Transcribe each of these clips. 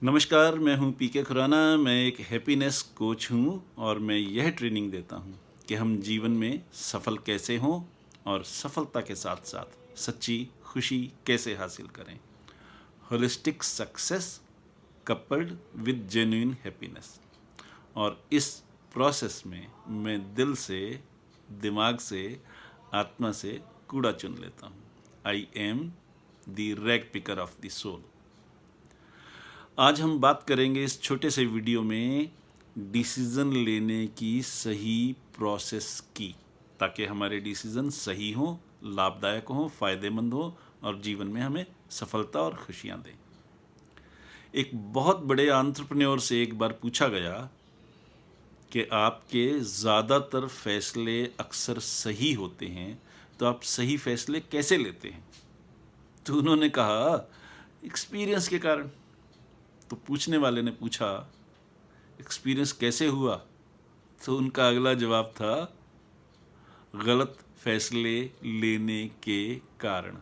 नमस्कार, मैं हूं पीके खुराना। मैं एक हैप्पीनेस कोच हूं और मैं यह ट्रेनिंग देता हूं कि हम जीवन में सफल कैसे हों और सफलता के साथ साथ सच्ची खुशी कैसे हासिल करें। Holistic success coupled with genuine happiness. और इस प्रोसेस में मैं दिल से, दिमाग से, आत्मा से कूड़ा चुन लेता हूं। I am the rag picker of the soul. आज हम बात करेंगे इस छोटे से वीडियो में डिसीज़न लेने की सही प्रोसेस की, ताकि हमारे डिसीज़न सही हों, लाभदायक हों, फ़ायदेमंद हों और जीवन में हमें सफलता और खुशियां दें। एक बहुत बड़े एंटरप्रेन्योर से एक बार पूछा गया कि आपके ज़्यादातर फैसले अक्सर सही होते हैं, तो आप सही फैसले कैसे लेते हैं? तो उन्होंने कहा, एक्सपीरियंस के कारण। तो पूछने वाले ने पूछा, एक्सपीरियंस कैसे हुआ? तो उनका अगला जवाब था, गलत फैसले लेने के कारण।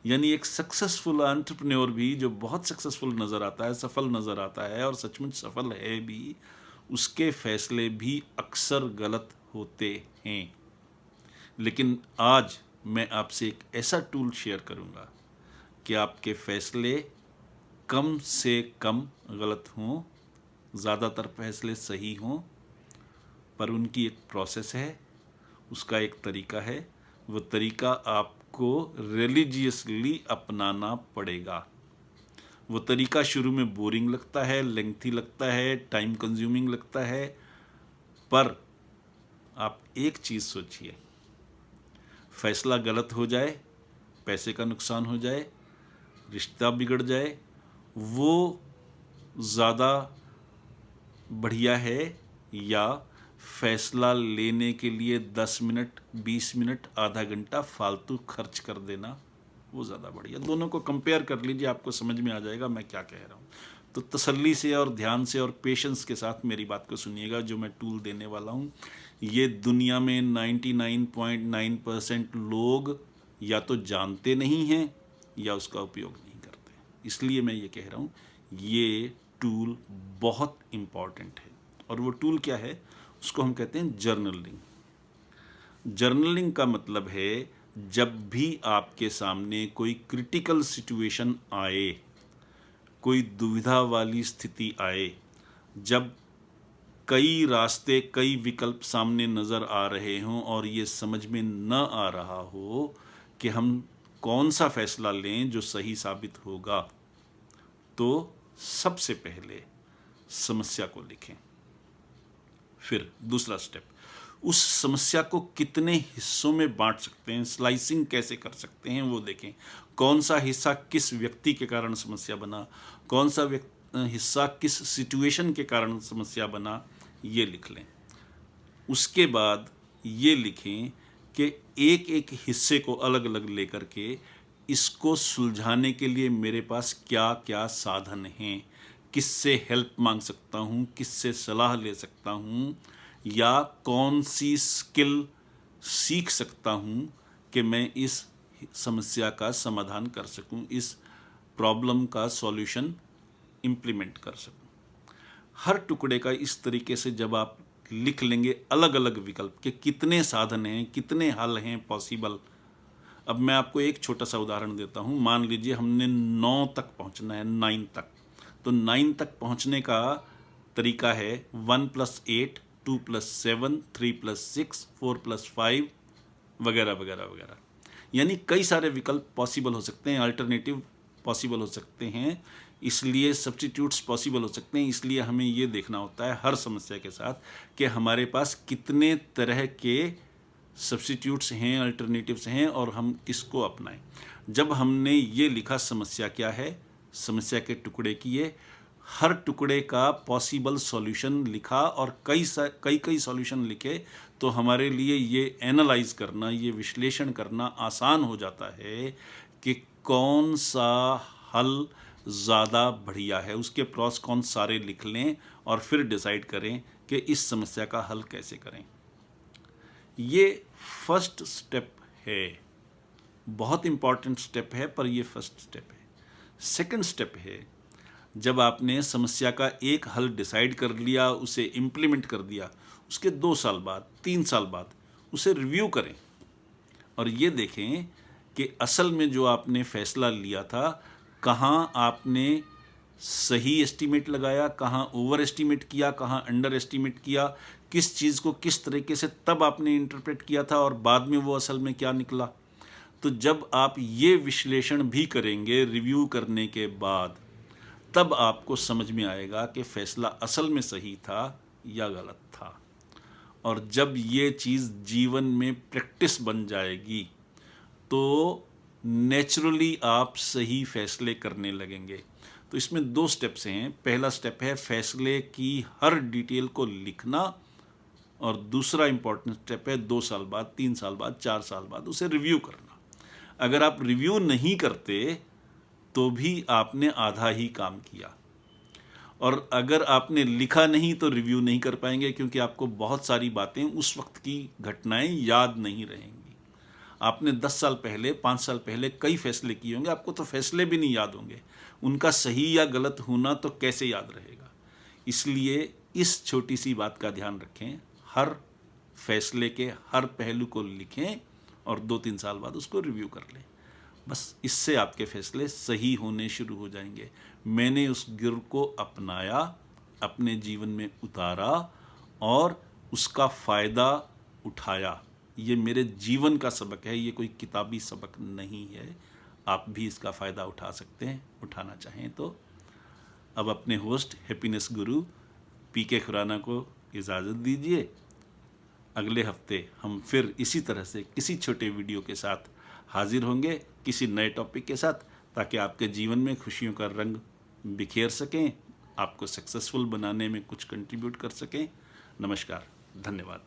यानी एक सक्सेसफुल एंटरप्रेन्योर भी जो बहुत सक्सेसफुल नज़र आता है, सफल नज़र आता है और सचमुच सफल है भी, उसके फैसले भी अक्सर गलत होते हैं। लेकिन आज मैं आपसे एक ऐसा टूल शेयर करूंगा कि आपके फैसले कम से कम गलत हों, ज़्यादातर फैसले सही हों, पर उनकी एक प्रोसेस है, उसका एक तरीका है। वो तरीका आपको रिलीजियसली अपनाना पड़ेगा। वो तरीका शुरू में बोरिंग लगता है, लेंथी लगता है, टाइम कंज्यूमिंग लगता है, पर आप एक चीज़ सोचिए, फैसला गलत हो जाए, पैसे का नुकसान हो जाए, रिश्ता बिगड़ जाए, वो ज़्यादा बढ़िया है या फैसला लेने के लिए 10 मिनट, 20 मिनट, आधा घंटा फालतू खर्च कर देना, वो ज़्यादा बढ़िया? दोनों को कंपेयर कर लीजिए, आपको समझ में आ जाएगा मैं क्या कह रहा हूँ। तो तसल्ली से और ध्यान से और पेशेंस के साथ मेरी बात को सुनिएगा। जो मैं टूल देने वाला हूँ, ये दुनिया में 99.9% लोग या तो जानते नहीं हैं या उसका उपयोग नहीं करते। इसलिए मैं ये कह रहा हूँ, ये टूल बहुत इम्पॉर्टेंट है। और वो टूल क्या है? उसको हम कहते हैं जर्नलिंग। जर्नलिंग का मतलब है, जब भी आपके सामने कोई क्रिटिकल सिचुएशन आए, कोई दुविधा वाली स्थिति आए, जब कई रास्ते, कई विकल्प सामने नज़र आ रहे हों और ये समझ में न आ रहा हो कि हम कौन सा फैसला लें जो सही साबित होगा, तो सबसे पहले समस्या को लिखें। फिर दूसरा स्टेप, उस समस्या को कितने हिस्सों में बांट सकते हैं, स्लाइसिंग कैसे कर सकते हैं, वो देखें। कौन सा हिस्सा किस व्यक्ति के कारण समस्या बना, कौन सा हिस्सा किस सिचुएशन के कारण समस्या बना, ये लिख लें। उसके बाद ये लिखें कि एक एक हिस्से को अलग अलग लेकर के इसको सुलझाने के लिए मेरे पास क्या क्या साधन हैं, किससे हेल्प मांग सकता हूँ, किससे सलाह ले सकता हूँ, या कौन सी स्किल सीख सकता हूँ कि मैं इस समस्या का समाधान कर सकूँ, इस प्रॉब्लम का सॉल्यूशन इम्प्लीमेंट कर सकूँ। हर टुकड़े का इस तरीके से जब आप लिख लेंगे, अलग अलग विकल्प के कितने साधन हैं, कितने हल हैं पॉसिबल। अब मैं आपको एक छोटा सा उदाहरण देता हूँ। मान लीजिए हमने 9 तक पहुँचना है, 9 तक। तो 9 तक पहुँचने का तरीका है 1 + 8, 2 + 7, 3 + 6, 4 + 5 वगैरह वगैरह वगैरह। यानी कई सारे विकल्प पॉसिबल हो सकते हैं, अल्टरनेटिव पॉसिबल हो सकते हैं, इसलिए सब्स्टिट्यूट्स पॉसिबल हो सकते हैं। इसलिए हमें ये देखना होता है हर समस्या के साथ कि हमारे पास कितने तरह के सब्स्टिट्यूट्स हैं, अल्टरनेटिव्स हैं और हम किसको अपनाएं। जब हमने ये लिखा समस्या क्या है, समस्या के टुकड़े किए, हर टुकड़े का पॉसिबल सॉल्यूशन लिखा और कई सॉल्यूशन लिखे, तो हमारे लिए ये एनालाइज करना, ये विश्लेषण करना आसान हो जाता है कि कौन सा हल ज़्यादा बढ़िया है। उसके प्रॉस कौन सारे लिख लें और फिर डिसाइड करें कि इस समस्या का हल कैसे करें। ये फर्स्ट स्टेप है, बहुत इंपॉर्टेंट स्टेप है, पर ये फर्स्ट स्टेप है। सेकंड स्टेप है, जब आपने समस्या का एक हल डिसाइड कर लिया, उसे इम्प्लीमेंट कर दिया, उसके 2 साल बाद, 3 साल बाद उसे रिव्यू करें और ये देखें कि असल में जो आपने फैसला लिया था, कहाँ आपने सही एस्टीमेट लगाया, कहाँ ओवर एस्टीमेट किया, कहाँ अंडर एस्टीमेट किया, किस चीज़ को किस तरीके से तब आपने इंटरप्रेट किया था और बाद में वो असल में क्या निकला। तो जब आप ये विश्लेषण भी करेंगे रिव्यू करने के बाद, तब आपको समझ में आएगा कि फैसला असल में सही था या गलत था। और जब ये चीज़ जीवन में प्रैक्टिस बन जाएगी तो नेचुरली आप सही फैसले करने लगेंगे। तो इसमें 2 स्टेप्स हैं। पहला स्टेप है फैसले की हर डिटेल को लिखना और दूसरा इंपॉर्टेंट स्टेप है 2 साल बाद, 3 साल बाद, 4 साल बाद उसे रिव्यू करना। अगर आप रिव्यू नहीं करते तो भी आपने आधा ही काम किया, और अगर आपने लिखा नहीं तो रिव्यू नहीं कर पाएंगे, क्योंकि आपको बहुत सारी बातें, उस वक्त की घटनाएं याद नहीं रहेंगी। आपने 10 साल पहले, 5 साल पहले कई फैसले किए होंगे, आपको तो फैसले भी नहीं याद होंगे, उनका सही या गलत होना तो कैसे याद रहेगा। इसलिए इस छोटी सी बात का ध्यान रखें, हर फैसले के हर पहलू को लिखें और 2-3 साल बाद उसको रिव्यू कर लें। बस इससे आपके फैसले सही होने शुरू हो जाएंगे। मैंने उस गुर को अपनाया, अपने जीवन में उतारा और उसका फ़ायदा उठाया। ये मेरे जीवन का सबक है, ये कोई किताबी सबक नहीं है। आप भी इसका फ़ायदा उठा सकते हैं, उठाना चाहें तो। अब अपने होस्ट हैप्पीनेस गुरु पीके खुराना को इजाज़त दीजिए। अगले हफ्ते हम फिर इसी तरह से किसी छोटे वीडियो के साथ हाजिर होंगे, किसी नए टॉपिक के साथ, ताकि आपके जीवन में खुशियों का रंग बिखेर सकें, आपको सक्सेसफुल बनाने में कुछ कंट्रीब्यूट कर सकें। नमस्कार, धन्यवाद।